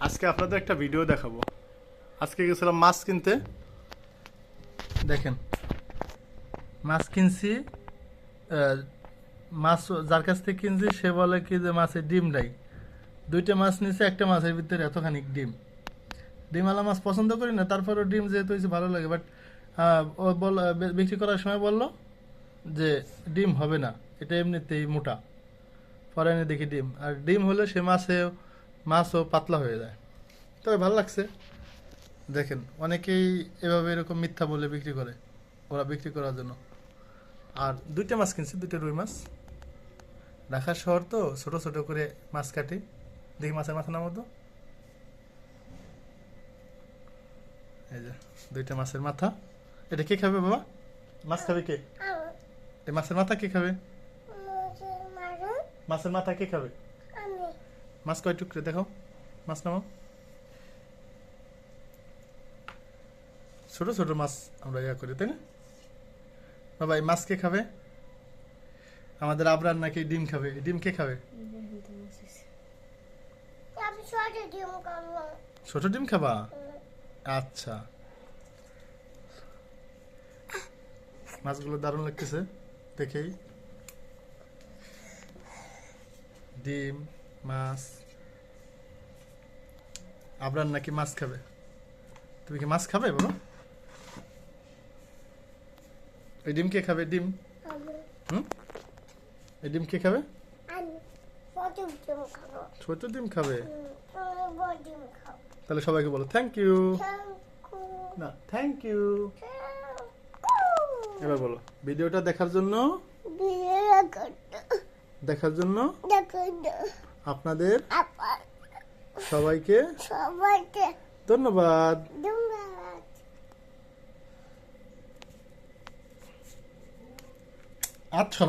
আজকে আপনাদের একটা ভিডিও দেখাবো। আজকে গেছিলাম মাছ কিনতে। দেখেন মাছ কিনছি, মাছ যার কাছ থেকে কিনছি সে বলে কি যে মাছের ডিম নাই। দুইটা মাছ নিছে, একটা মাছের ভিতরে এতখানি ডিম। ডিমওয়ালা মাছ পছন্দ করি না, তারপরও ডিম যেহেতু হয়েছে ভালো লাগে। বাট ও বিক্রি করার সময় বললো যে ডিম হবে না, এটা এমনিতেই মোটা। পরে এনে দেখি ডিম, আর ডিম হলে সে মাছও পাতলা হয়ে যায়। তবে ভালো লাগছে। দেখেন অনেকেই এভাবে এরকম মিথ্যা বলে বিক্রি করে, ওরা বিক্রি করার জন্য। আর দুইটা মাছ কিনছি, দুইটা রুই মাছ। ঢাকা শহর তো, ছোট ছোট করে মাছ কাটি। দেখি মাছের মাথা নামো তো। এই যে দুইটা মাছের মাথা। এটা কে খাবে বাবা? মাছ খাবে কে? এই মাছের মাথা কে খাবে? মাছের মাথা কে খাবে? মাছ কয় টুকরে দেখো, মাছ নামাও। ছোট ছোট মাছ আমরা ইয়া করি, তাই না বাবা? এই মাছ কে খাবে? আমাদের আবরার নাকি ডিম খাবে। ডিম কে খাবে? ছোট ডিম খাবা? আচ্ছা। মাছগুলো দারুণ লাগতেছে দেখেই। ডিম, মাছ। আবরার নাকি মাছ খাবে। তুমি কি মাছ খাবে বাবা? এই ডিম কে খাবে? ডিম এই ডিম কে খাবে? ছোট ডিম খাবে। তাহলে সবাইকে বলো থ্যাংক ইউ। না, থ্যাংক ইউ এবার বলো। ভিডিওটা দেখার জন্য আপনাদের সবাইকে ধন্যবাদ। আচ্ছা।